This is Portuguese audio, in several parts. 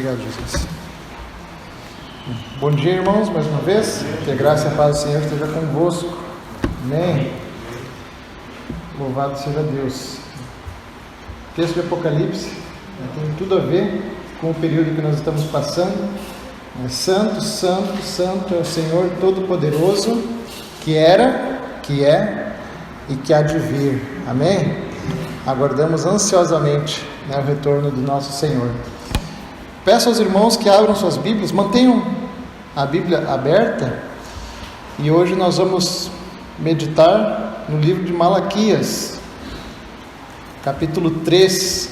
Obrigado, Jesus. Bom dia, irmãos, mais uma vez. Que a graça e a paz do Senhor esteja convosco. Amém. Louvado seja Deus. O texto de Apocalipse tem tudo a ver com o período que nós estamos passando. Santo, santo, santo é o Senhor Todo-Poderoso, que era, que é e que há de vir. Amém? Aguardamos ansiosamente o retorno do nosso Senhor. Peço aos irmãos que abram suas Bíblias, mantenham a Bíblia aberta, e hoje nós vamos meditar no livro de Malaquias, capítulo 3.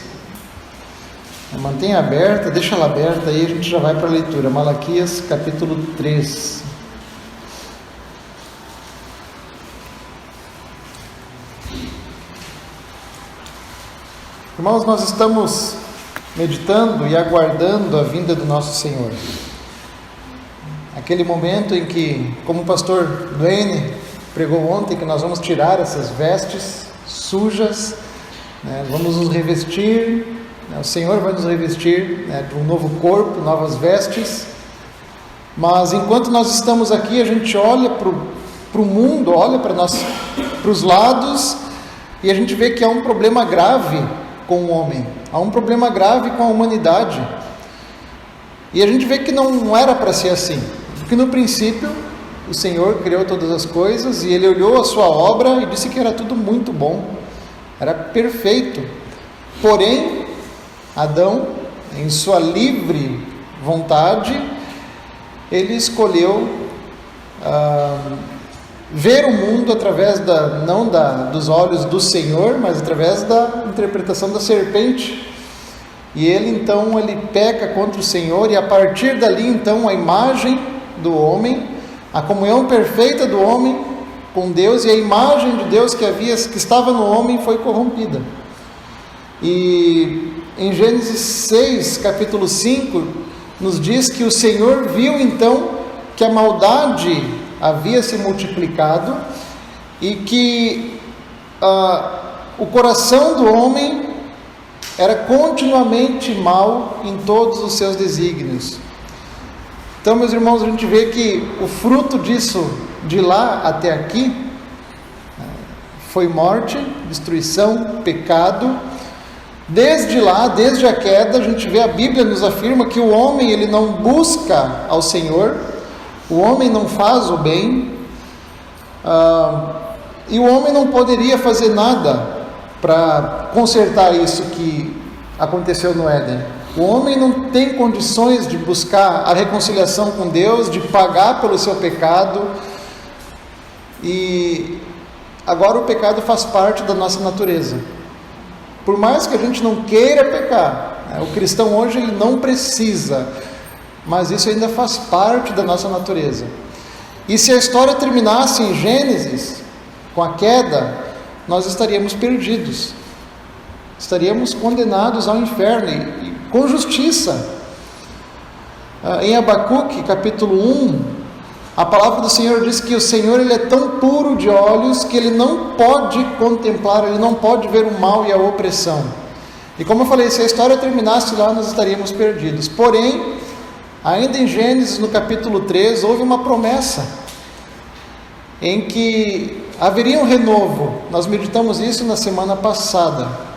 Mantenha aberta, deixa ela aberta aí, a gente já vai para a leitura. Malaquias, capítulo 3. Irmãos, nós estamos meditando e aguardando a vinda do nosso Senhor. Aquele momento em que, como o pastor Duane pregou ontem, que nós vamos tirar essas vestes sujas, vamos nos revestir, o Senhor vai nos revestir de um novo corpo, novas vestes. Mas enquanto nós estamos aqui, a gente olha para o mundo, olha para os lados, e a gente vê que há um problema grave com o homem, há um problema grave com a humanidade, e a gente vê que não era para ser assim, porque no princípio o Senhor criou todas as coisas, e Ele olhou a sua obra e disse que era tudo muito bom, era perfeito. Porém, Adão, em sua livre vontade, ele escolheu ver o mundo através não dos olhos do Senhor, mas através da interpretação da serpente. E ele peca contra o Senhor, e a partir dali então a imagem do homem, a comunhão perfeita do homem com Deus e a imagem de Deus que estava no homem foi corrompida. E em Gênesis 6, capítulo 5, nos diz que o Senhor viu então que a maldade havia se multiplicado e que o coração do homem era continuamente mau em todos os seus desígnios. Então, meus irmãos, a gente vê que o fruto disso, de lá até aqui, foi morte, destruição, pecado. Desde lá, desde a queda, a gente vê, a Bíblia nos afirma que o homem ele não busca ao Senhor, o homem não faz o bem, e o homem não poderia fazer nada para consertar isso que aconteceu no Éden. O homem não tem condições de buscar a reconciliação com Deus, de pagar pelo seu pecado, e agora o pecado faz parte da nossa natureza. Por mais que a gente não queira pecar, o cristão hoje ele não precisa, mas isso ainda faz parte da nossa natureza. E se a história terminasse em Gênesis, com a queda, nós estaríamos perdidos, estaríamos condenados ao inferno, e com justiça. Em Abacuque, capítulo 1, a palavra do Senhor diz que o Senhor ele é tão puro de olhos que Ele não pode contemplar, Ele não pode ver o mal e a opressão. E como eu falei, se a história terminasse lá, nós estaríamos perdidos. Porém, ainda em Gênesis, no capítulo 3, houve uma promessa em que haveria um renovo. Nós meditamos isso na semana passada.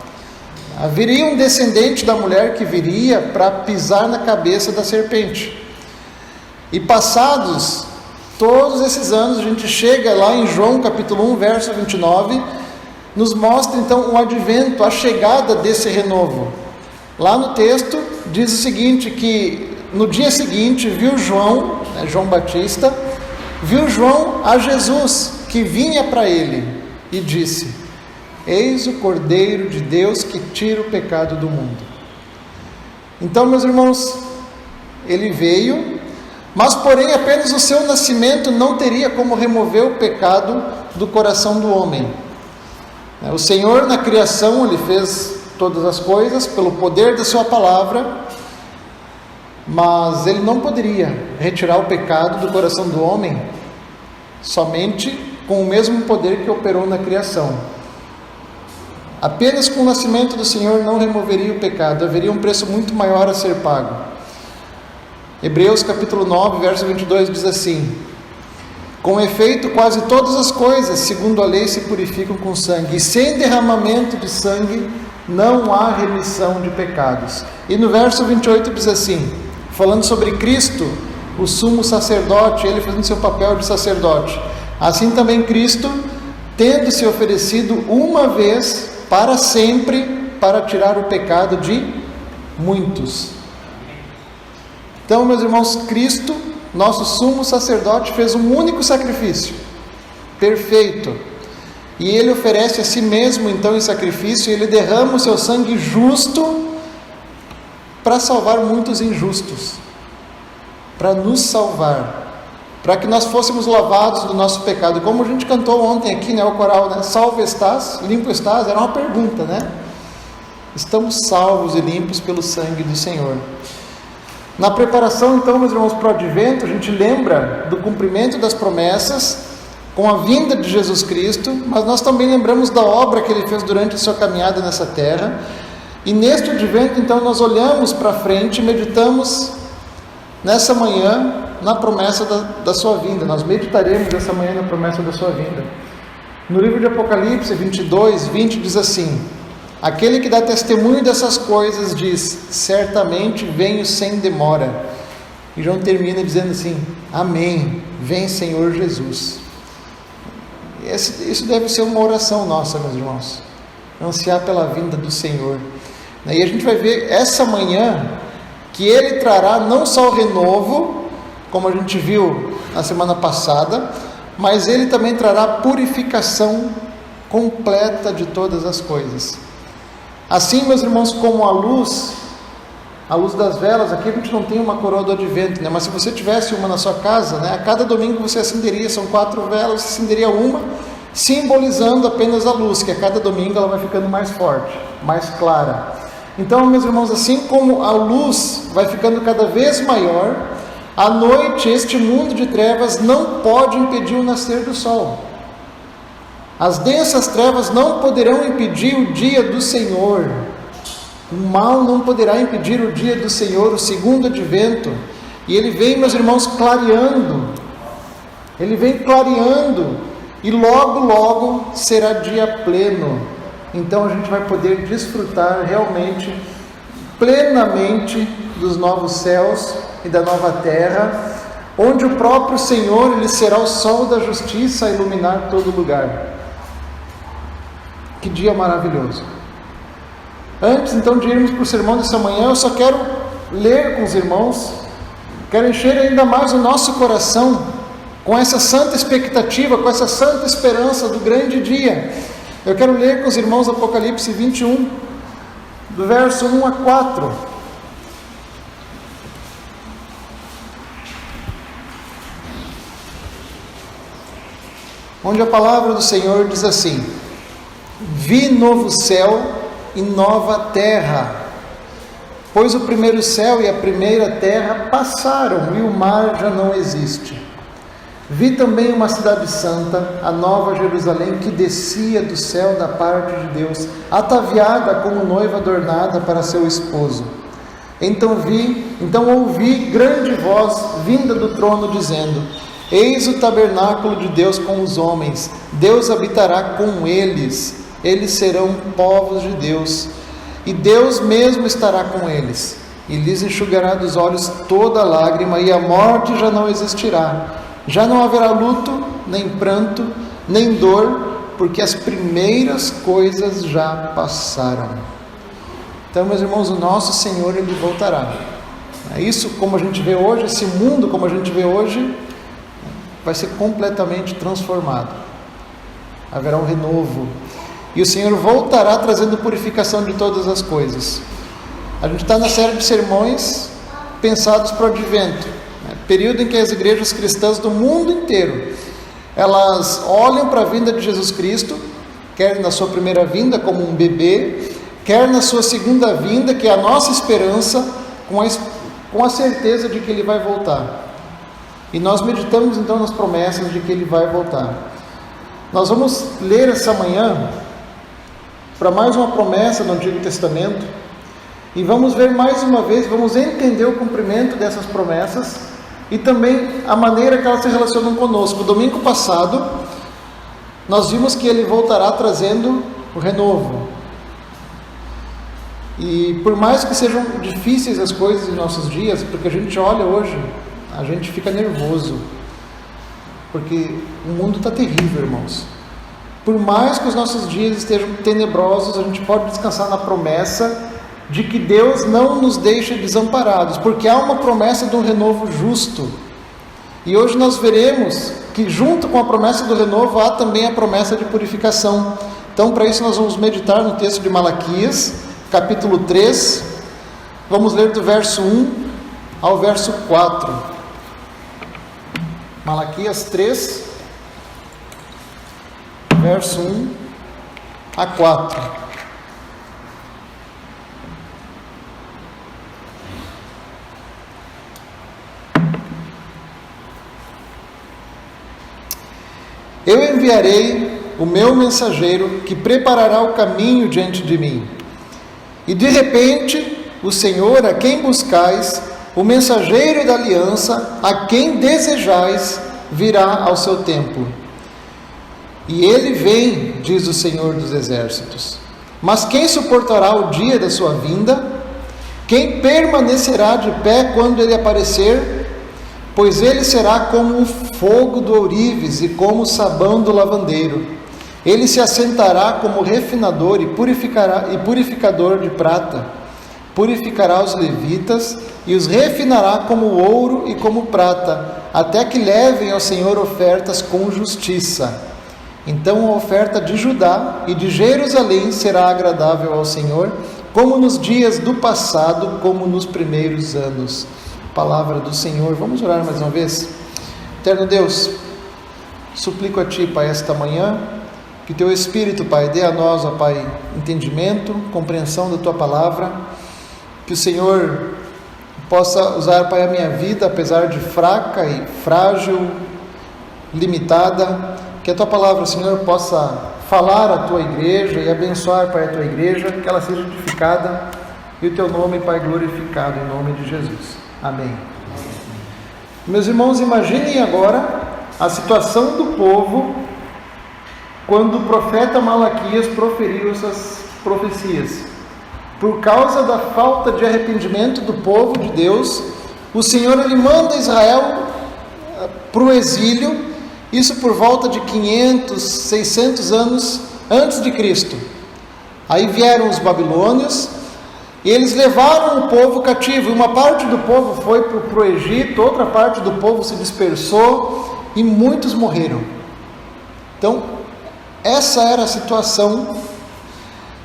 Haveria um descendente da mulher que viria para pisar na cabeça da serpente. E passados todos esses anos, a gente chega lá em João capítulo 1, verso 29, nos mostra então o advento, a chegada desse renovo. Lá no texto diz o seguinte, que no dia seguinte viu João, João Batista, viu João a Jesus que vinha para ele e disse: eis o Cordeiro de Deus que tira o pecado do mundo. Então, meus irmãos, ele veio, mas porém apenas o seu nascimento não teria como remover o pecado do coração do homem. O Senhor na criação, Ele fez todas as coisas pelo poder da sua palavra, mas Ele não poderia retirar o pecado do coração do homem somente com o mesmo poder que operou na criação. Apenas com o nascimento do Senhor não removeria o pecado, haveria um preço muito maior a ser pago. Hebreus capítulo 9, verso 22 diz assim: com efeito, quase todas as coisas, segundo a lei, se purificam com sangue, e sem derramamento de sangue não há remissão de pecados. E no verso 28 diz assim, falando sobre Cristo, o sumo sacerdote, ele fazendo seu papel de sacerdote: assim também Cristo, tendo se oferecido uma vez para sempre, para tirar o pecado de muitos. Então, meus irmãos, Cristo, nosso sumo sacerdote, fez um único sacrifício, perfeito, e Ele oferece a si mesmo então em sacrifício, e Ele derrama o seu sangue justo para salvar muitos injustos, para nos salvar, para que nós fôssemos lavados do nosso pecado. Como a gente cantou ontem aqui, né, o coral, né? Salvo estás, limpo estás, era uma pergunta, né? Estamos salvos e limpos pelo sangue do Senhor. Na preparação, então, meus irmãos, para o advento, a gente lembra do cumprimento das promessas com a vinda de Jesus Cristo, mas nós também lembramos da obra que Ele fez durante a sua caminhada nessa terra. E neste advento, então, nós olhamos para frente e meditamos nessa manhã na promessa da sua vinda. Nós meditaremos essa manhã na promessa da sua vinda. No livro de Apocalipse 22, 20 diz assim: aquele que dá testemunho dessas coisas diz: certamente venho sem demora. E João termina dizendo assim: amém, vem Senhor Jesus. Isso deve ser uma oração nossa, meus irmãos, ansiar pela vinda do Senhor. E a gente vai ver essa manhã que Ele trará não só o renovo, como a gente viu na semana passada, mas Ele também trará a purificação completa de todas as coisas. Assim, meus irmãos, como a luz das velas, aqui a gente não tem uma coroa do advento, né? Mas se você tivesse uma na sua casa, né? A cada domingo você acenderia, são 4 velas, você acenderia uma, simbolizando apenas a luz, que a cada domingo ela vai ficando mais forte, mais clara. Então, meus irmãos, assim como a luz vai ficando cada vez maior, à noite este mundo de trevas não pode impedir o nascer do sol. As densas trevas não poderão impedir o dia do Senhor. O mal não poderá impedir o dia do Senhor, o segundo advento. E Ele vem, meus irmãos, clareando. Ele vem clareando. E logo, logo será dia pleno. Então a gente vai poder desfrutar realmente, plenamente, dos novos céus e da nova terra, onde o próprio Senhor, Ele será o sol da justiça a iluminar todo lugar. Que dia maravilhoso! Antes então de irmos para o sermão dessa manhã, eu só quero ler com os irmãos, quero encher ainda mais o nosso coração com essa santa expectativa, com essa santa esperança do grande dia. Eu quero ler com os irmãos Apocalipse 21, do verso 1 a 4. Onde a palavra do Senhor diz assim: vi novo céu e nova terra, pois o primeiro céu e a primeira terra passaram e o mar já não existe. Vi também uma cidade santa, a nova Jerusalém, que descia do céu da parte de Deus, ataviada como noiva adornada para seu esposo. Então ouvi grande voz vinda do trono dizendo: eis o tabernáculo de Deus com os homens, Deus habitará com eles, eles serão povos de Deus, e Deus mesmo estará com eles, e lhes enxugará dos olhos toda lágrima, e a morte já não existirá. Já não haverá luto, nem pranto, nem dor, porque as primeiras coisas já passaram. Então, meus irmãos, o nosso Senhor, Ele voltará. Isso, como a gente vê hoje, esse mundo como a gente vê hoje, vai ser completamente transformado. Haverá um renovo. E o Senhor voltará trazendo purificação de todas as coisas. A gente está na série de sermões pensados para o advento, período em que as igrejas cristãs do mundo inteiro, elas olham para a vinda de Jesus Cristo, quer na sua primeira vinda como um bebê, quer na sua segunda vinda, que é a nossa esperança, com a certeza de que Ele vai voltar. E nós meditamos então nas promessas de que Ele vai voltar. Nós vamos ler essa manhã para mais uma promessa do Antigo Testamento, E vamos ver mais uma vez, vamos entender o cumprimento dessas promessas e também a maneira que elas se relacionam conosco. Domingo passado, nós vimos que Ele voltará trazendo o renovo. E por mais que sejam difíceis as coisas em nossos dias, porque a gente olha hoje, a gente fica nervoso, porque o mundo está terrível, irmãos. Por mais que os nossos dias estejam tenebrosos, a gente pode descansar na promessa de que Deus não nos deixa desamparados, porque há uma promessa de um renovo justo. E hoje nós veremos que junto com a promessa do renovo há também a promessa de purificação. Então, para isso nós vamos meditar no texto de Malaquias, capítulo 3, vamos ler do verso 1 ao verso 4. Malaquias 3, verso 1 a 4. Eu enviarei o meu mensageiro que preparará o caminho diante de mim. E de repente, o Senhor a quem buscais, o mensageiro da aliança, a quem desejais, virá ao seu templo. E ele vem, diz o Senhor dos exércitos. Mas quem suportará o dia da sua vinda? Quem permanecerá de pé quando ele aparecer? Pois ele será como o fogo do ourives e como o sabão do lavandeiro. Ele se assentará como refinador e purificador de prata. Purificará os levitas e os refinará como ouro e como prata, até que levem ao Senhor ofertas com justiça. Então a oferta de Judá e de Jerusalém será agradável ao Senhor, como nos dias do passado, como nos primeiros anos. Palavra do Senhor. Vamos orar mais uma vez? Eterno Deus, suplico a Ti, Pai, esta manhã, que Teu Espírito, Pai, dê a nós, ó Pai, entendimento, compreensão da Tua palavra, que o Senhor possa usar, Pai, a minha vida, apesar de fraca e frágil, limitada, que a Tua palavra, Senhor, possa falar à Tua igreja e abençoar, Pai, a Tua igreja, que ela seja edificada e o Teu nome, Pai, glorificado, em nome de Jesus. Amém. Meus irmãos, imaginem agora a situação do povo quando o profeta Malaquias proferiu essas profecias. Por causa da falta de arrependimento do povo de Deus, o Senhor ele manda Israel para o exílio, isso por volta de 500, 600 anos antes de Cristo. Aí vieram os babilônios, e eles levaram o povo cativo, e uma parte do povo foi para o Egito, outra parte do povo se dispersou, e muitos morreram. Então, essa era a situação.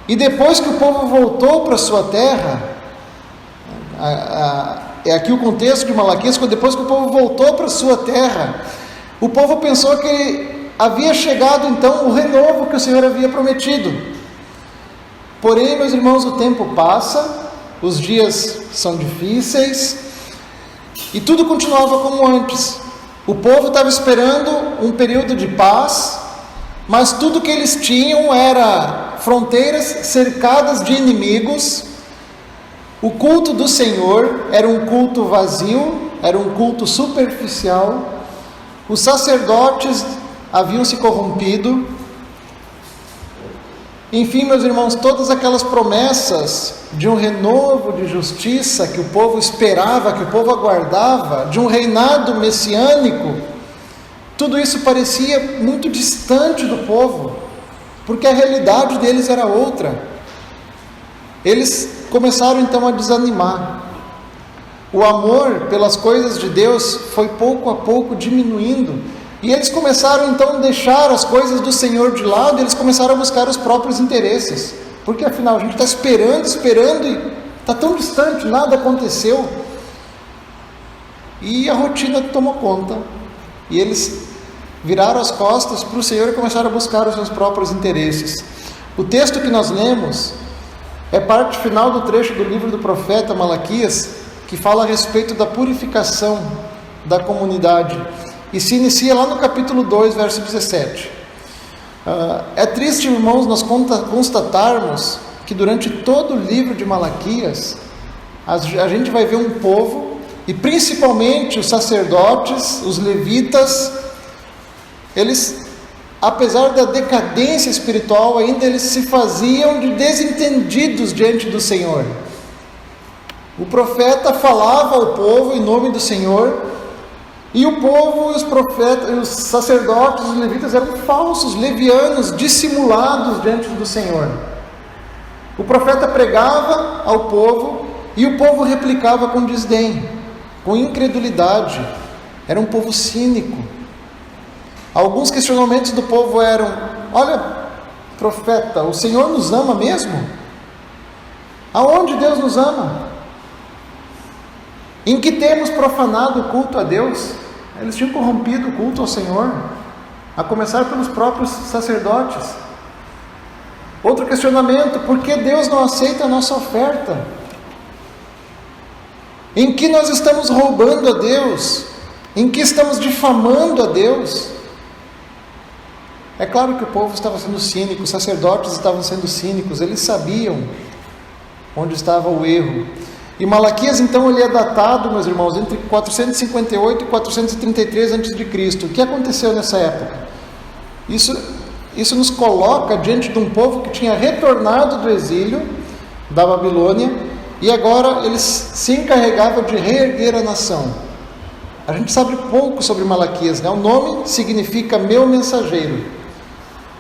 E depois que o povo voltou para a sua terra, é aqui o contexto de Malaquias, depois que o povo voltou para a sua terra, o povo pensou que havia chegado então o renovo que o Senhor havia prometido. Porém, meus irmãos, o tempo passa, os dias são difíceis, e tudo continuava como antes. O povo estava esperando um período de paz, mas tudo que eles tinham era fronteiras cercadas de inimigos. O culto do Senhor era um culto vazio, era um culto superficial. Os sacerdotes haviam se corrompido. Enfim, meus irmãos, todas aquelas promessas de um renovo de justiça que o povo esperava, que o povo aguardava, de um reinado messiânico, tudo isso parecia muito distante do povo, porque a realidade deles era outra. Eles começaram então a desanimar. O amor pelas coisas de Deus foi pouco a pouco diminuindo, e eles começaram então a deixar as coisas do Senhor de lado, e eles começaram a buscar os próprios interesses, porque afinal a gente está esperando e está tão distante, nada aconteceu, e a rotina tomou conta, e eles viraram as costas para o Senhor e começaram a buscar os seus próprios interesses. O texto que nós lemos é parte final do trecho do livro do profeta Malaquias, que fala a respeito da purificação da comunidade, e se inicia lá no capítulo 2, verso 17. É triste, irmãos, nós constatarmos que durante todo o livro de Malaquias, a gente vai ver um povo, e principalmente os sacerdotes, os levitas, eles, apesar da decadência espiritual, ainda eles se faziam de desentendidos diante do Senhor. O profeta falava ao povo em nome do Senhor, e o povo, os profetas, os sacerdotes, os levitas eram falsos, levianos, dissimulados diante do Senhor. O profeta pregava ao povo, e o povo replicava com desdém, com incredulidade. Era um povo cínico. Alguns questionamentos do povo eram: olha, profeta, o Senhor nos ama mesmo? Aonde Deus nos ama? Em que temos profanado o culto a Deus? Eles tinham corrompido o culto ao Senhor, a começar pelos próprios sacerdotes. Outro questionamento: por que Deus não aceita a nossa oferta? Em que nós estamos roubando a Deus? Em que estamos difamando a Deus? É claro que o povo estava sendo cínico, os sacerdotes estavam sendo cínicos, eles sabiam onde estava o erro. E Malaquias, então, ele é datado, meus irmãos, entre 458 e 433 a.C. O que aconteceu nessa época? Isso nos coloca diante de um povo que tinha retornado do exílio da Babilônia, e agora eles se encarregavam de reerguer a nação. A gente sabe pouco sobre Malaquias, né? O nome significa meu mensageiro,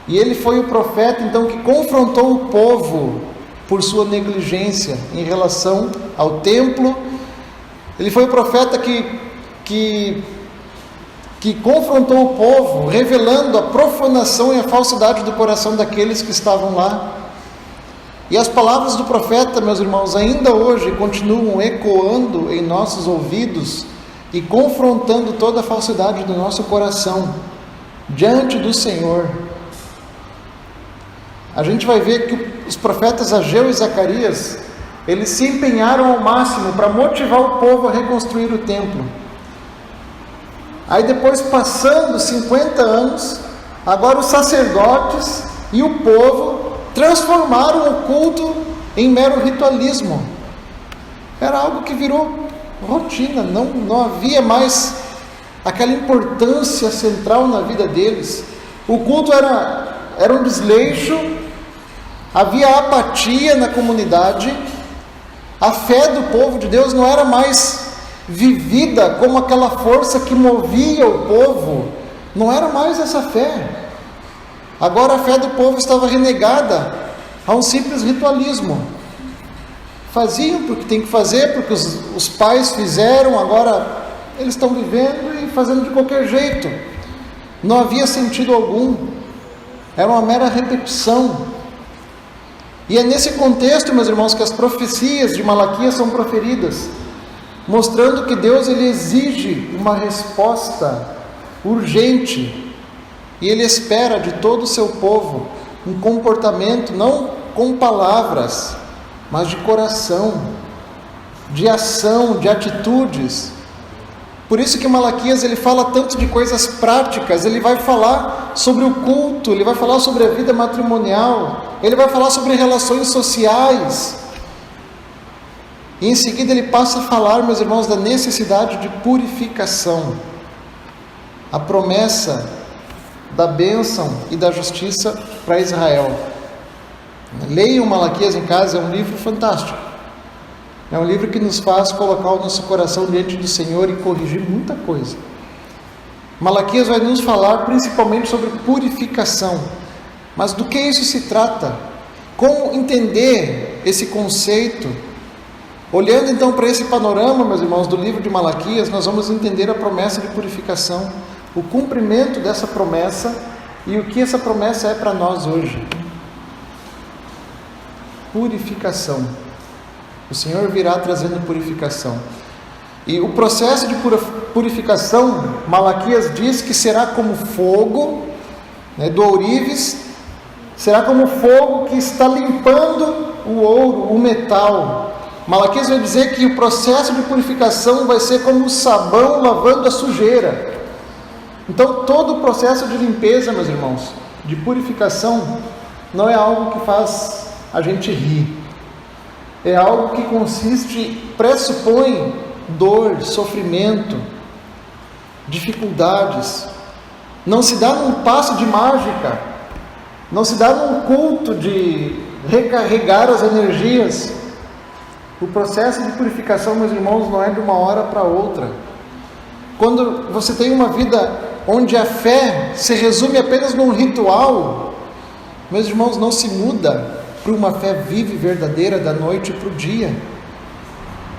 e ele foi o profeta, então, que confrontou o povo por sua negligência em relação ao templo. Ele foi o profeta que confrontou o povo, revelando a profanação e a falsidade do coração daqueles que estavam lá. E as palavras do profeta, meus irmãos, ainda hoje continuam ecoando em nossos ouvidos e confrontando toda a falsidade do nosso coração diante do Senhor. A gente vai ver que os profetas Ageu e Zacarias, eles se empenharam ao máximo para motivar o povo a reconstruir o templo. Aí depois, passando 50 anos, agora os sacerdotes e o povo transformaram o culto em mero ritualismo. Era algo que virou rotina, não havia mais aquela importância central na vida deles. O culto era um desleixo, havia apatia na comunidade, a fé do povo de Deus não era mais vivida como aquela força que movia o povo, não era mais essa fé. Agora a fé do povo estava renegada a um simples ritualismo. Faziam porque tem que fazer, porque os pais fizeram, agora eles estão vivendo e fazendo de qualquer jeito. Não havia sentido algum, era uma mera repetição. E é nesse contexto, meus irmãos, que as profecias de Malaquias são proferidas, mostrando que Deus, ele exige uma resposta urgente, e ele espera de todo o seu povo um comportamento, não com palavras, mas de coração, de ação, de atitudes. Por isso que Malaquias, ele fala tanto de coisas práticas. Ele vai falar sobre o culto, ele vai falar sobre a vida matrimonial, ele vai falar sobre relações sociais. E em seguida ele passa a falar, meus irmãos, da necessidade de purificação, a promessa da bênção e da justiça para Israel. Leiam Malaquias em casa, é um livro fantástico. É um livro que nos faz colocar o nosso coração diante do Senhor e corrigir muita coisa. Malaquias vai nos falar principalmente sobre purificação. Mas do que isso se trata? Como entender esse conceito? Olhando então para esse panorama, meus irmãos, do livro de Malaquias, nós vamos entender a promessa de purificação, o cumprimento dessa promessa e o que essa promessa é para nós hoje. Purificação. O Senhor virá trazendo purificação. E o processo de purificação, Malaquias diz que será como fogo, do ourives, será como fogo que está limpando o ouro, o metal. Malaquias vai dizer que o processo de purificação vai ser como o sabão lavando a sujeira. Então todo o processo de limpeza, meus irmãos, de purificação, não é algo que faz a gente ri. É algo que pressupõe dor, sofrimento, dificuldades. Não se dá num passo de mágica, não se dá num culto de recarregar as energias. O processo de purificação, meus irmãos, não é de uma hora para outra. Quando você tem uma vida onde a fé se resume apenas num ritual, meus irmãos, não se muda para uma fé viva e verdadeira da noite para o dia.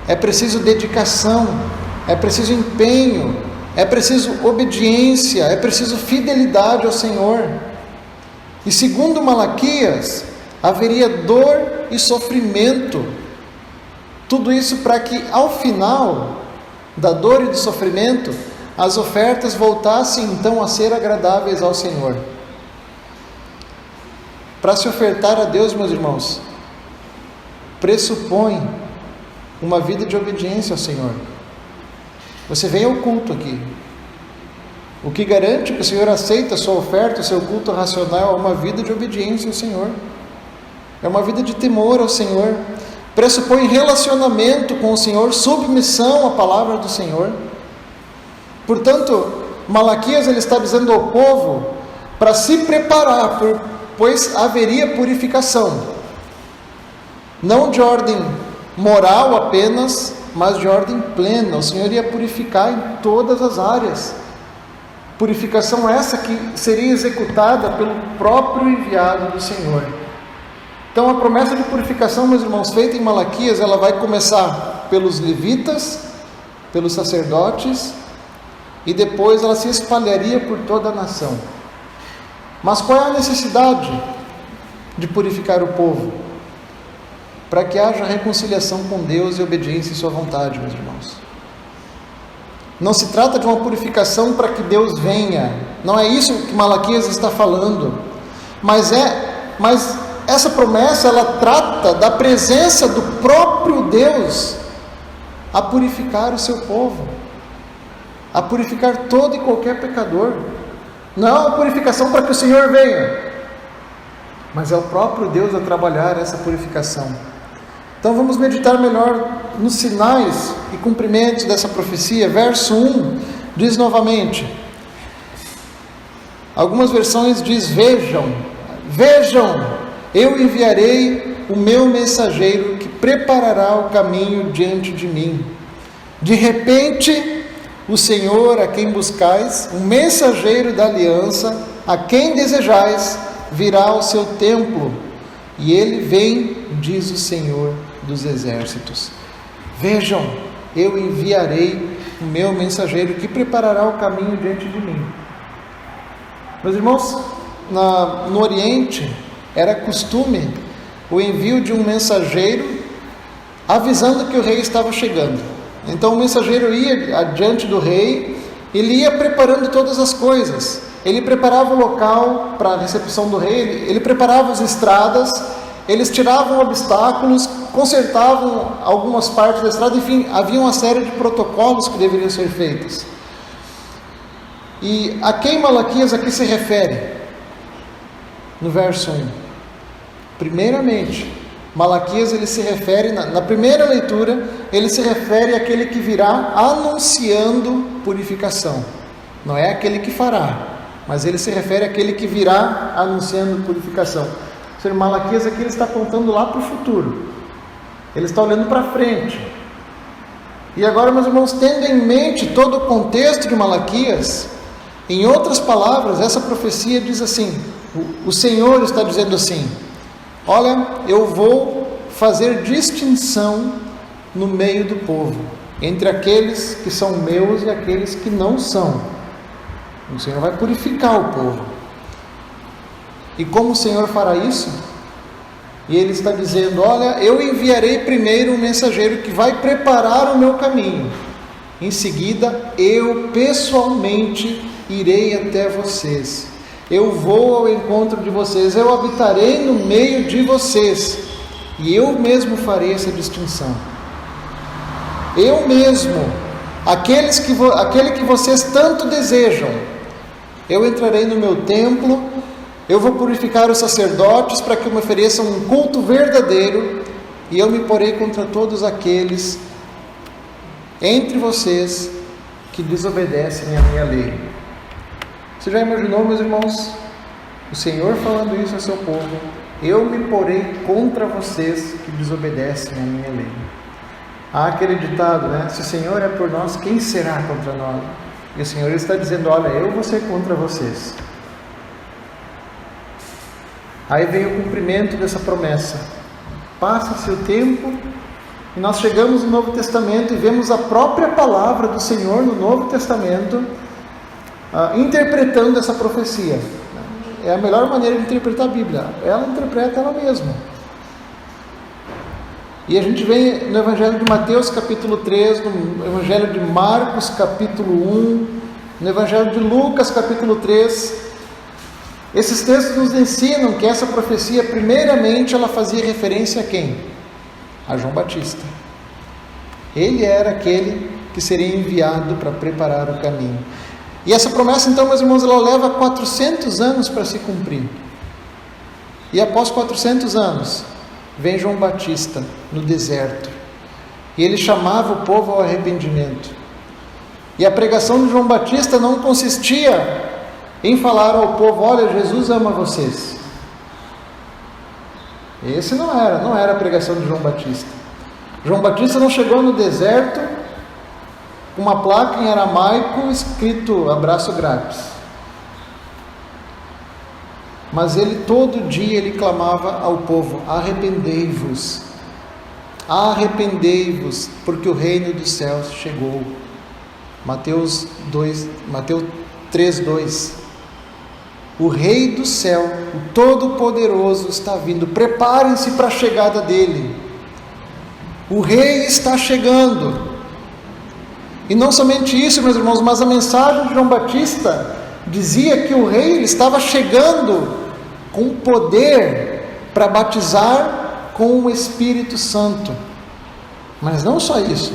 É preciso dedicação, é preciso empenho, é preciso obediência, é preciso fidelidade ao Senhor. E segundo Malaquias, haveria dor e sofrimento. Tudo isso para que ao final da dor e do sofrimento, as ofertas voltassem então a ser agradáveis ao Senhor. Para se ofertar a Deus, meus irmãos, pressupõe uma vida de obediência ao Senhor. Você vem ao culto aqui. O que garante que o Senhor aceita a sua oferta, o seu culto racional, é uma vida de obediência ao Senhor. É uma vida de temor ao Senhor. Pressupõe relacionamento com o Senhor, submissão à palavra do Senhor. Portanto, Malaquias ele está dizendo ao povo para se preparar, pois haveria purificação. Não de ordem moral apenas, mas de ordem plena. O Senhor ia purificar em todas as áreas. Purificação essa que seria executada pelo próprio enviado do Senhor. Então a promessa de purificação, meus irmãos, feita em Malaquias, ela vai começar pelos levitas, pelos sacerdotes, e depois ela se espalharia por toda a nação. Mas qual é a necessidade de purificar o povo? Para que haja reconciliação com Deus e obediência em sua vontade, meus irmãos. Não se trata de uma purificação para que Deus venha. Não é isso que Malaquias está falando. Mas essa promessa, ela trata da presença do próprio Deus a purificar o seu povo, a purificar todo e qualquer pecador. Não é uma purificação para que o Senhor venha, mas é o próprio Deus a trabalhar essa purificação. Então vamos meditar melhor nos sinais e cumprimentos dessa profecia. Verso 1 diz novamente, algumas versões diz: vejam, eu enviarei o meu mensageiro que preparará o caminho diante de mim. De repente, o Senhor a quem buscais, o mensageiro da aliança, a quem desejais, virá ao seu templo, e ele vem, diz o Senhor dos exércitos. Vejam, eu enviarei o meu mensageiro que preparará o caminho diante de mim. Meus irmãos, no Oriente, era costume o envio de um mensageiro avisando que o rei estava chegando. Então o mensageiro ia adiante do rei, ele ia preparando todas as coisas. Ele preparava o local para a recepção do rei, ele preparava as estradas, eles tiravam obstáculos, consertavam algumas partes da estrada, enfim, havia uma série de protocolos que deveriam ser feitos. E a quem Malaquias aqui se refere? No verso 1. Primeiramente, Malaquias ele se refere, na primeira leitura, ele se refere àquele que virá anunciando purificação. Não é aquele que fará, mas ele se refere àquele que virá anunciando purificação. O Senhor Malaquias aqui ele está apontando lá para o futuro. Ele está olhando para frente. E agora, meus irmãos, tendo em mente todo o contexto de Malaquias, em outras palavras, essa profecia diz assim, o Senhor está dizendo assim: olha, eu vou fazer distinção no meio do povo, entre aqueles que são meus e aqueles que não são. O Senhor vai purificar o povo. E como o Senhor fará isso? E Ele está dizendo: olha, eu enviarei primeiro um mensageiro que vai preparar o meu caminho. Em seguida, eu pessoalmente irei até vocês. Eu vou ao encontro de vocês, eu habitarei no meio de vocês, e eu mesmo farei essa distinção. Eu mesmo, aquele que vocês tanto desejam, eu entrarei no meu templo, eu vou purificar os sacerdotes para que me ofereçam um culto verdadeiro, e eu me porei contra todos aqueles entre vocês que desobedecem à minha lei. Você já imaginou, meus irmãos, o Senhor falando isso ao seu povo? Eu me porei contra vocês que desobedecem à minha lei. Há aquele ditado, né? Se o Senhor é por nós, quem será contra nós? E o Senhor está dizendo, olha, eu vou ser contra vocês. Aí vem o cumprimento dessa promessa. Passa-se o tempo e nós chegamos no Novo Testamento e vemos a própria palavra do Senhor no Novo Testamento interpretando essa profecia. É a melhor maneira de interpretar a Bíblia. Ela interpreta ela mesma. E a gente vê no Evangelho de Mateus capítulo 3, no Evangelho de Marcos capítulo 1, no Evangelho de Lucas capítulo 3, esses textos nos ensinam que essa profecia, primeiramente, ela fazia referência a quem? A João Batista. Ele era aquele que seria enviado para preparar o caminho. E essa promessa, então, meus irmãos, ela leva 400 anos para se cumprir. E após 400 anos, vem João Batista no deserto. E ele chamava o povo ao arrependimento. E a pregação de João Batista não consistia em falar ao povo, olha, Jesus ama vocês. Esse não era a pregação de João Batista. João Batista não chegou no deserto com uma placa em aramaico escrito abraço grátis. Mas ele todo dia ele clamava ao povo, arrependei-vos, porque o reino dos céus chegou. Mateus 3:2. O Rei do céu, o Todo-Poderoso está vindo. Preparem-se para a chegada dele. O Rei está chegando. E não somente isso, meus irmãos, mas a mensagem de João Batista dizia que o Rei ele estava chegando com poder para batizar com o Espírito Santo. Mas não só isso.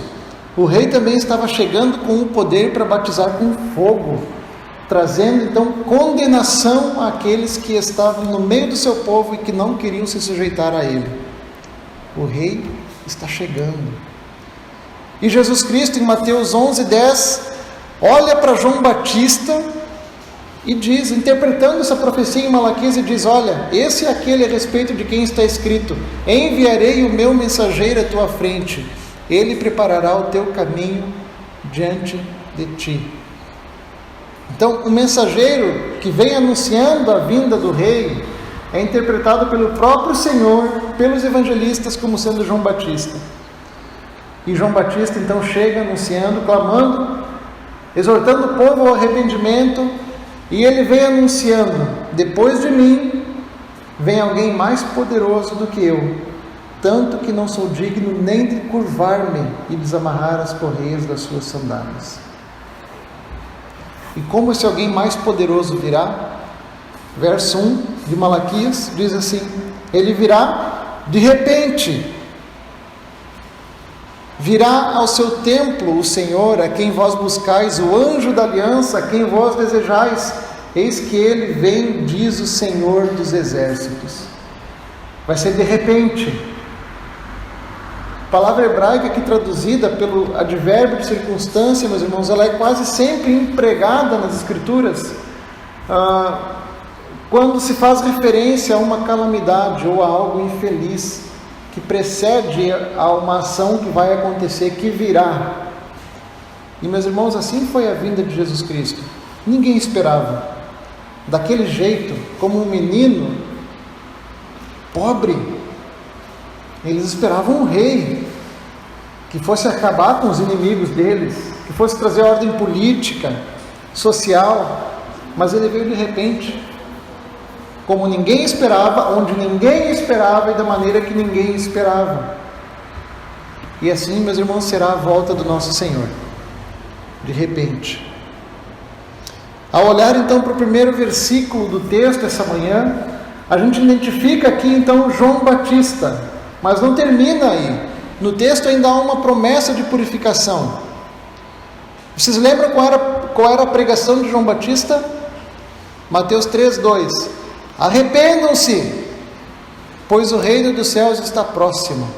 O Rei também estava chegando com o poder para batizar com fogo, trazendo então condenação àqueles que estavam no meio do seu povo e que não queriam se sujeitar a ele. O Rei está chegando. E Jesus Cristo, em Mateus 11:10, olha para João Batista e diz, interpretando essa profecia em Malaquias, e diz, olha, esse é aquele a respeito de quem está escrito, enviarei o meu mensageiro à tua frente, ele preparará o teu caminho diante de ti. Então, o mensageiro que vem anunciando a vinda do Rei é interpretado pelo próprio Senhor, pelos evangelistas, como sendo João Batista. E João Batista então chega anunciando, clamando, exortando o povo ao arrependimento, e ele vem anunciando, depois de mim, vem alguém mais poderoso do que eu, tanto que não sou digno nem de curvar-me e desamarrar as correias das suas sandálias. E como esse alguém mais poderoso virá? Verso 1 de Malaquias diz assim, ele virá de repente, virá ao seu templo o Senhor, a quem vós buscais, o anjo da aliança, a quem vós desejais, eis que ele vem, diz o Senhor dos exércitos. Vai ser de repente. A palavra hebraica aqui traduzida pelo advérbio de circunstância, meus irmãos, ela é quase sempre empregada nas Escrituras quando se faz referência a uma calamidade ou a algo infeliz que precede a uma ação que vai acontecer, que virá. E, meus irmãos, assim foi a vinda de Jesus Cristo. Ninguém esperava. Daquele jeito, como um menino pobre, eles esperavam um rei que fosse acabar com os inimigos deles, que fosse trazer ordem política, social, mas ele veio de repente, como ninguém esperava, onde ninguém esperava e da maneira que ninguém esperava. E assim, meus irmãos, será a volta do nosso Senhor, de repente. Ao olhar então para o primeiro versículo do texto essa manhã, a gente identifica aqui então João Batista, mas não termina aí. No texto ainda há uma promessa de purificação. Vocês lembram qual era a pregação de João Batista? Mateus 3:2. Arrependam-se, pois o reino dos céus está próximo.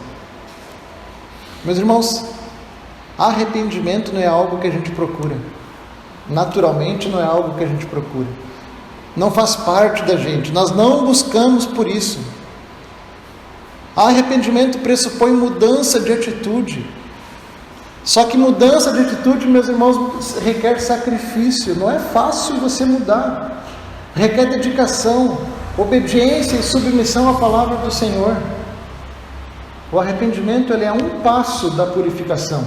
Meus irmãos, arrependimento não é algo que a gente procura. Naturalmente não é algo que a gente procura. Não faz parte da gente. Nós não buscamos por isso. Arrependimento pressupõe mudança de atitude. Só que mudança de atitude, meus irmãos, requer sacrifício. Não é fácil você mudar. Requer dedicação, obediência e submissão à palavra do Senhor. O arrependimento ele é um passo da purificação.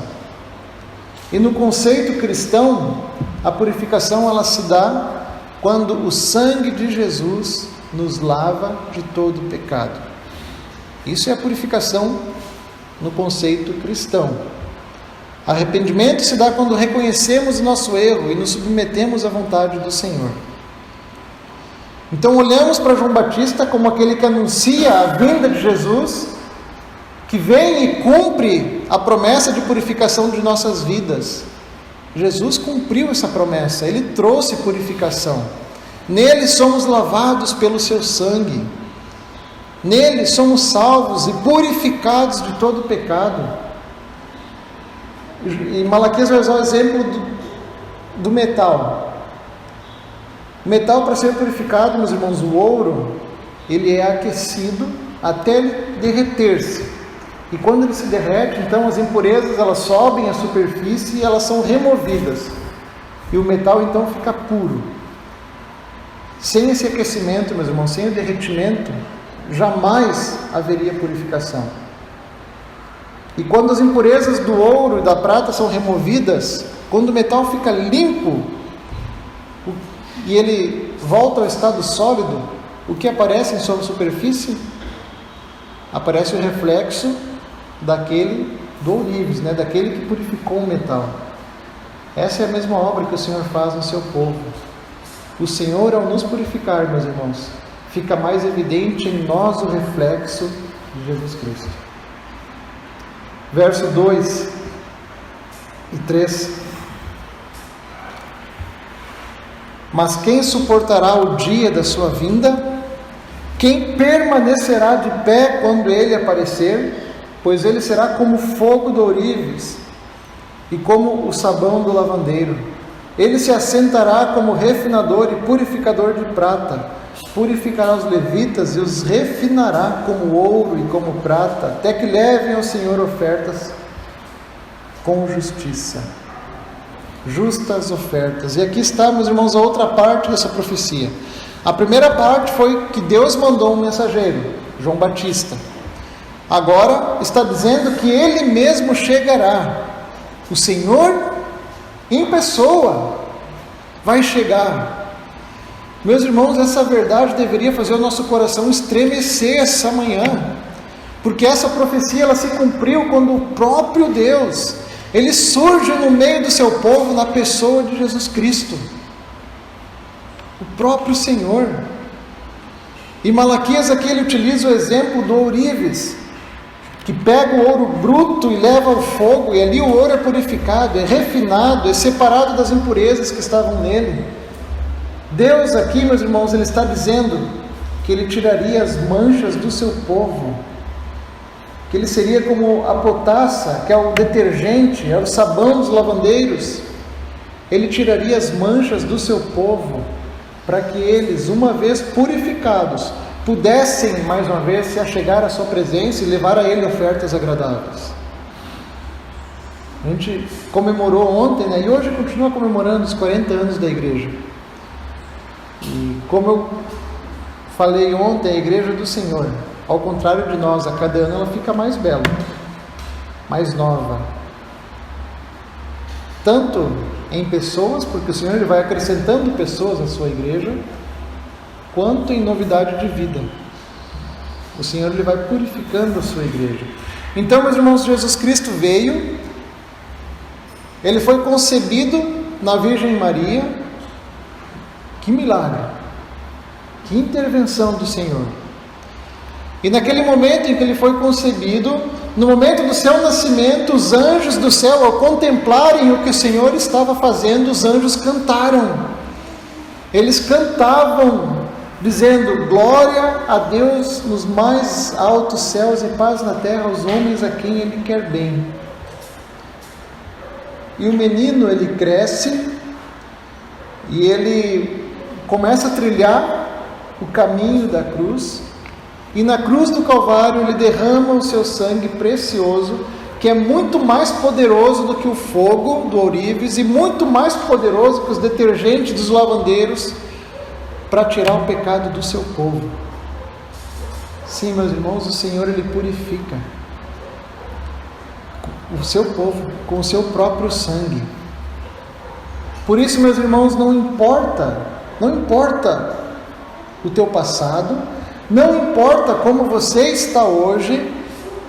E no conceito cristão, a purificação ela se dá quando o sangue de Jesus nos lava de todo pecado. Isso é a purificação no conceito cristão. Arrependimento se dá quando reconhecemos o nosso erro e nos submetemos à vontade do Senhor. Então olhamos para João Batista como aquele que anuncia a vinda de Jesus, que vem e cumpre a promessa de purificação de nossas vidas. Jesus cumpriu essa promessa, Ele trouxe purificação. Nele somos lavados pelo seu sangue. Nele somos salvos e purificados de todo pecado. E Malaquias vai usar o exemplo do metal. O metal, para ser purificado, meus irmãos, o ouro, ele é aquecido até ele derreter-se. E quando ele se derrete, então as impurezas elas sobem à superfície e elas são removidas. E o metal então fica puro. Sem esse aquecimento, meus irmãos, sem o derretimento, jamais haveria purificação. E quando as impurezas do ouro e da prata são removidas, quando o metal fica limpo e ele volta ao estado sólido, o que aparece em sua superfície? Aparece o reflexo daquele do ourives, daquele que purificou o metal. Essa é a mesma obra que o Senhor faz no seu povo. O Senhor, ao nos purificar, meus irmãos, fica mais evidente em nós o reflexo de Jesus Cristo. Verso 2 e 3. Mas quem suportará o dia da sua vinda? Quem permanecerá de pé quando ele aparecer? Pois ele será como fogo do ourives e como o sabão do lavandeiro. Ele se assentará como refinador e purificador de prata. Purificará os levitas e os refinará como ouro e como prata, até que levem ao Senhor ofertas com justiça. Justas ofertas. E aqui está, meus irmãos, a outra parte dessa profecia. A primeira parte foi que Deus mandou um mensageiro, João Batista. Agora está dizendo que Ele mesmo chegará. O Senhor em pessoa vai chegar. Meus irmãos, essa verdade deveria fazer o nosso coração estremecer essa manhã, porque essa profecia ela se cumpriu quando o próprio Deus, Ele surge no meio do seu povo na pessoa de Jesus Cristo, o próprio Senhor. E Malaquias aqui ele utiliza o exemplo do ourives, que pega o ouro bruto e leva ao fogo, e ali o ouro é purificado, é refinado, é separado das impurezas que estavam nele. Deus aqui, meus irmãos, Ele está dizendo que Ele tiraria as manchas do seu povo, que Ele seria como a potassa, que é o detergente, é o sabão dos lavandeiros. Ele tiraria as manchas do seu povo, para que eles, uma vez purificados, pudessem mais uma vez se achegar à sua presença e levar a Ele ofertas agradáveis. A gente comemorou ontem, e hoje continua comemorando os 40 anos da igreja. E como eu falei ontem, a igreja do Senhor, ao contrário de nós, a cada ano ela fica mais bela, mais nova. Tanto em pessoas, porque o Senhor ele vai acrescentando pessoas à sua igreja, quanto em novidade de vida. O Senhor ele vai purificando a sua igreja. Então, meus irmãos, Jesus Cristo veio, Ele foi concebido na Virgem Maria. Que milagre, que intervenção do Senhor. E naquele momento em que Ele foi concebido, no momento do seu nascimento, os anjos do céu, ao contemplarem o que o Senhor estava fazendo, os anjos cantaram. Eles cantavam dizendo: glória a Deus nos mais altos céus e paz na terra aos homens a quem Ele quer bem. E o menino, ele cresce e ele começa a trilhar o caminho da cruz, e na cruz do Calvário ele derrama o seu sangue precioso, que é muito mais poderoso do que o fogo do ourives e muito mais poderoso que os detergentes dos lavandeiros, para tirar o pecado do seu povo. Sim, meus irmãos, o Senhor, Ele purifica o seu povo com o seu próprio sangue. Por isso, meus irmãos, não importa o teu passado, não importa como você está hoje,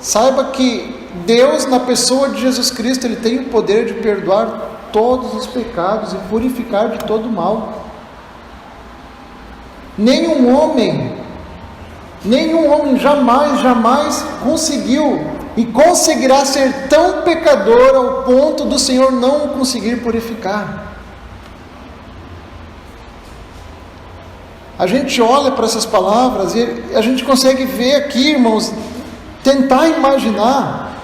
saiba que Deus, na pessoa de Jesus Cristo, Ele tem o poder de perdoar todos os pecados e purificar de todo o mal. Nenhum homem jamais conseguiu e conseguirá ser tão pecador ao ponto do Senhor não o conseguir purificar. A gente olha para essas palavras e a gente consegue ver aqui, irmãos, tentar imaginar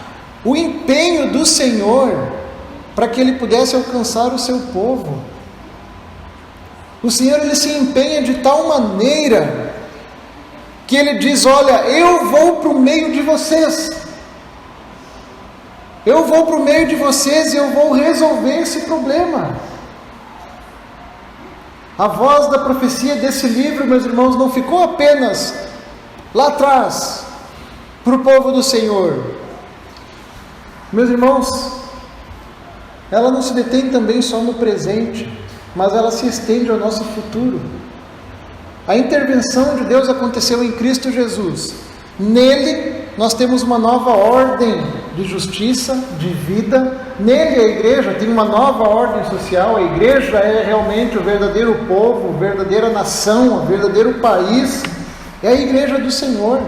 o empenho do Senhor para que Ele pudesse alcançar o seu povo. O Senhor, Ele se empenha de tal maneira que Ele diz: olha, eu vou para o meio de vocês, e eu vou resolver esse problema. A voz da profecia desse livro, meus irmãos, não ficou apenas lá atrás para o povo do Senhor. Meus irmãos, ela não se detém também só no presente, mas ela se estende ao nosso futuro. A intervenção de Deus aconteceu em Cristo Jesus. Nele nós temos uma nova ordem de justiça, de vida. Nele a igreja tem uma nova ordem social. A igreja é realmente o verdadeiro povo, a verdadeira nação, o verdadeiro país. É a igreja do Senhor.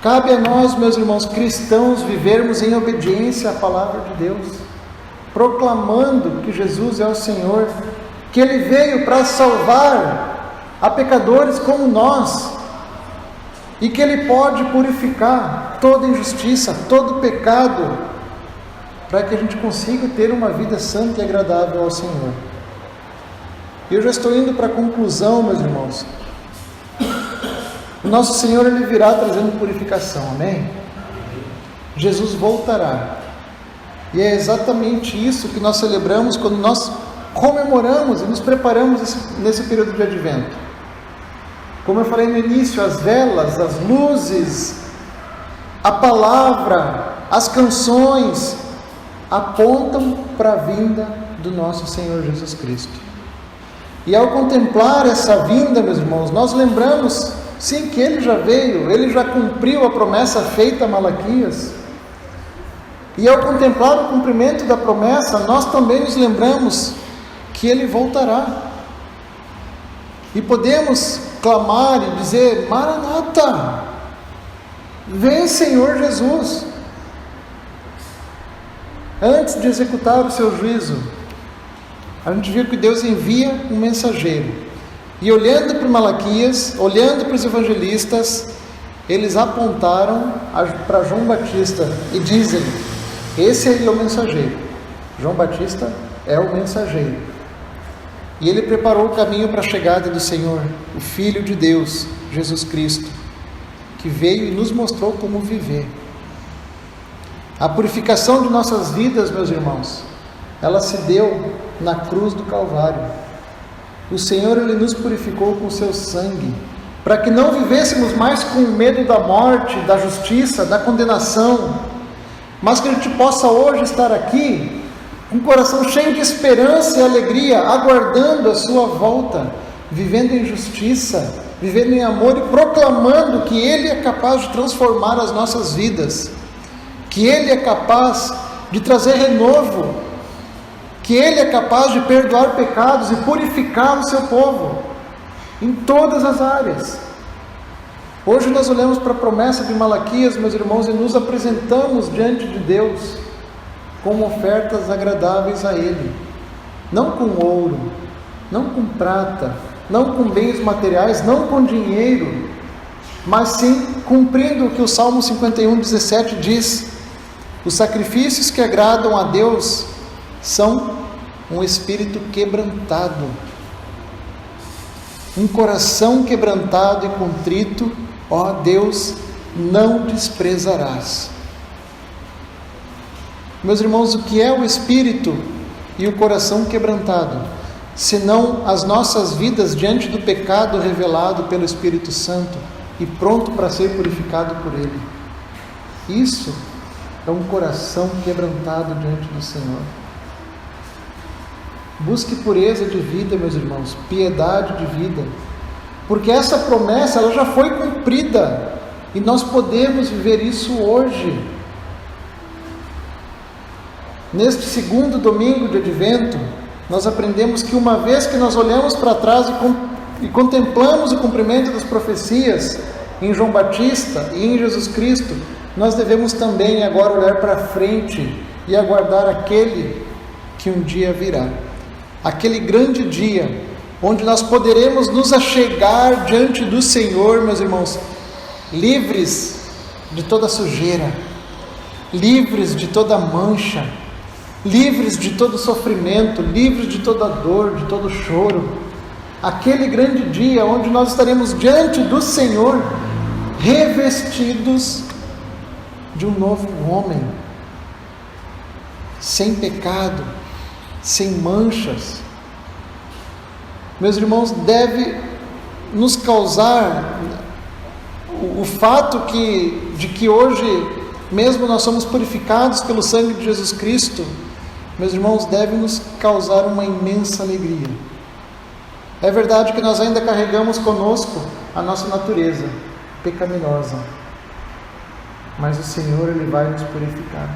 Cabe a nós, meus irmãos cristãos, vivermos em obediência à palavra de Deus, proclamando que Jesus é o Senhor, que Ele veio para salvar a pecadores como nós, e que Ele pode purificar toda injustiça, todo pecado, para que a gente consiga ter uma vida santa e agradável ao Senhor. E eu já estou indo para a conclusão, meus irmãos. O nosso Senhor, Ele virá trazendo purificação, amém? Jesus voltará. E é exatamente isso que nós celebramos quando nós comemoramos e nos preparamos nesse período de advento. Como eu falei no início, as velas, as luzes, a palavra, as canções apontam para a vinda do nosso Senhor Jesus Cristo. E ao contemplar essa vinda, meus irmãos, nós lembramos, sim, que Ele já veio, Ele já cumpriu a promessa feita a Malaquias. E ao contemplar o cumprimento da promessa, nós também nos lembramos que Ele voltará. E podemos clamar e dizer: Maranata, vem Senhor Jesus. Antes de executar o seu juízo, a gente viu que Deus envia um mensageiro. E olhando para Malaquias, olhando para os evangelistas, eles apontaram para João Batista e dizem: esse aí é o mensageiro. João Batista é o mensageiro. E ele preparou o caminho para a chegada do Senhor, o Filho de Deus, Jesus Cristo, que veio e nos mostrou como viver. A purificação de nossas vidas, meus irmãos, ela se deu na cruz do Calvário. O Senhor, Ele nos purificou com o seu sangue, para que não vivêssemos mais com medo da morte, da justiça, da condenação, mas que a gente possa hoje estar aqui com o coração cheio de esperança e alegria, aguardando a sua volta, vivendo em justiça, vivendo em amor e proclamando que Ele é capaz de transformar as nossas vidas, que Ele é capaz de trazer renovo, que Ele é capaz de perdoar pecados e purificar o seu povo, em todas as áreas. Hoje nós olhamos para a promessa de Malaquias, meus irmãos, e nos apresentamos diante de Deus como ofertas agradáveis a Ele, não com ouro, não com prata, não com bens materiais, não com dinheiro, mas sim cumprindo o que o Salmo 51:17 diz: os sacrifícios que agradam a Deus são um espírito quebrantado, um coração quebrantado e contrito, ó Deus, não desprezarás. Meus irmãos, o que é o espírito e o coração quebrantado, senão as nossas vidas diante do pecado revelado pelo Espírito Santo e pronto para ser purificado por Ele? Isso é um coração quebrantado diante do Senhor. Busque pureza de vida, meus irmãos, piedade de vida, porque essa promessa ela já foi cumprida e nós podemos viver isso hoje. Neste segundo domingo de Advento, nós aprendemos que uma vez que nós olhamos para trás e contemplamos o cumprimento das profecias em João Batista e em Jesus Cristo, nós devemos também agora olhar para frente e aguardar aquele que um dia virá. Aquele grande dia, onde nós poderemos nos achegar diante do Senhor, meus irmãos, livres de toda sujeira, livres de toda mancha, livres de todo sofrimento, livres de toda dor, de todo choro. Aquele grande dia onde nós estaremos diante do Senhor, revestidos de um novo homem, sem pecado, sem manchas. Meus irmãos, deve nos causar o fato de que hoje, mesmo nós somos purificados pelo sangue de Jesus Cristo, meus irmãos, deve nos causar uma imensa alegria. É verdade que nós ainda carregamos conosco a nossa natureza pecaminosa, mas o Senhor, Ele vai nos purificar.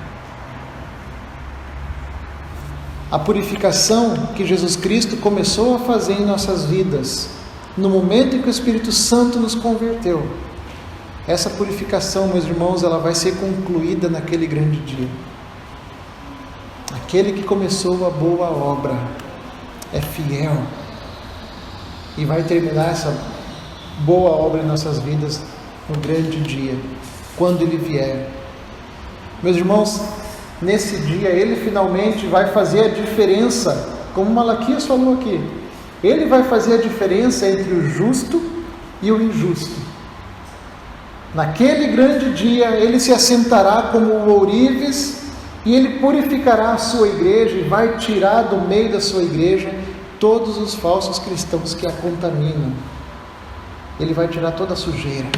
A purificação que Jesus Cristo começou a fazer em nossas vidas, no momento em que o Espírito Santo nos converteu, essa purificação, meus irmãos, ela vai ser concluída naquele grande dia. Aquele que começou a boa obra é fiel e vai terminar essa boa obra em nossas vidas no grande dia, quando Ele vier. Meus irmãos, nesse dia Ele finalmente vai fazer a diferença, como Malaquias falou aqui. Ele vai fazer a diferença entre o justo e o injusto. Naquele grande dia Ele se assentará como o ourives e Ele purificará a sua igreja e vai tirar do meio da sua igreja todos os falsos cristãos que a contaminam. Ele vai tirar toda a sujeira.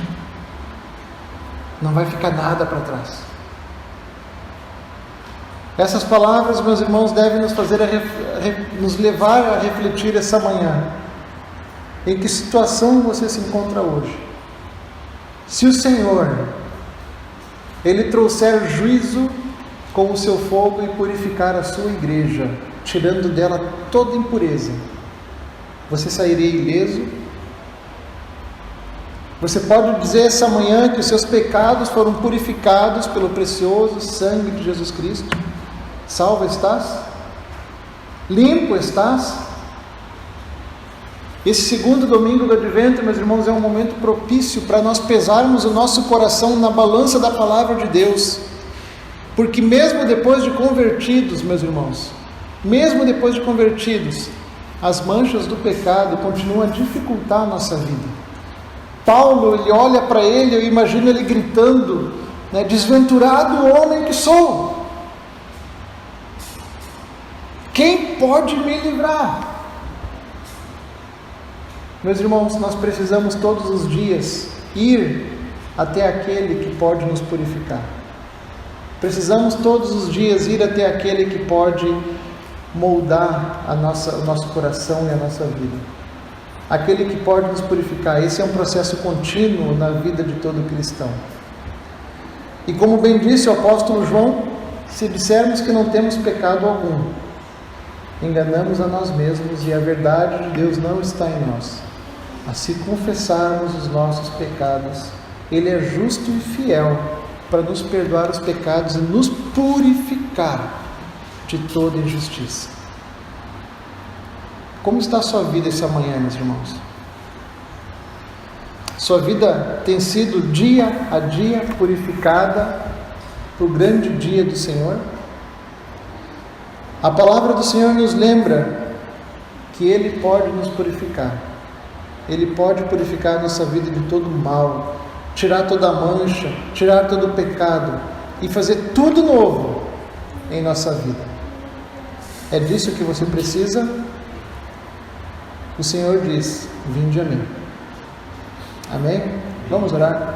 Não vai ficar nada para trás. Essas palavras, meus irmãos, devem nos fazer nos levar a refletir essa manhã. Em que situação você se encontra hoje? Se o Senhor, Ele trouxer juízo com o seu fogo e purificar a sua igreja, tirando dela toda impureza, você sairia ileso? Você pode dizer essa manhã que os seus pecados foram purificados pelo precioso sangue de Jesus Cristo? Salvo estás? Limpo estás? Esse segundo domingo do Advento, meus irmãos, é um momento propício para nós pesarmos o nosso coração na balança da palavra de Deus. Porque mesmo depois de convertidos, meus irmãos, mesmo depois de convertidos, as manchas do pecado continuam a dificultar a nossa vida. Paulo, ele olha para ele, eu imagino ele gritando, né, desventurado homem que sou, quem pode me livrar? Meus irmãos, nós precisamos todos os dias ir até aquele que pode nos purificar. Precisamos todos os dias ir até aquele que pode moldar o nosso coração e a nossa vida. Aquele que pode nos purificar. Esse é um processo contínuo na vida de todo cristão. E como bem disse o apóstolo João, se dissermos que não temos pecado algum, enganamos a nós mesmos e a verdade de Deus não está em nós. Mas se confessarmos os nossos pecados, Ele é justo e fiel para nos perdoar os pecados e nos purificar de toda injustiça. Como está a sua vida essa manhã, meus irmãos? Sua vida tem sido dia a dia purificada para o grande dia do Senhor? A palavra do Senhor nos lembra que Ele pode nos purificar. Ele pode purificar a nossa vida de todo mal, tirar toda a mancha, tirar todo o pecado e fazer tudo novo em nossa vida. É disso que você precisa? O Senhor diz: vinde a mim. Amém? Vamos orar?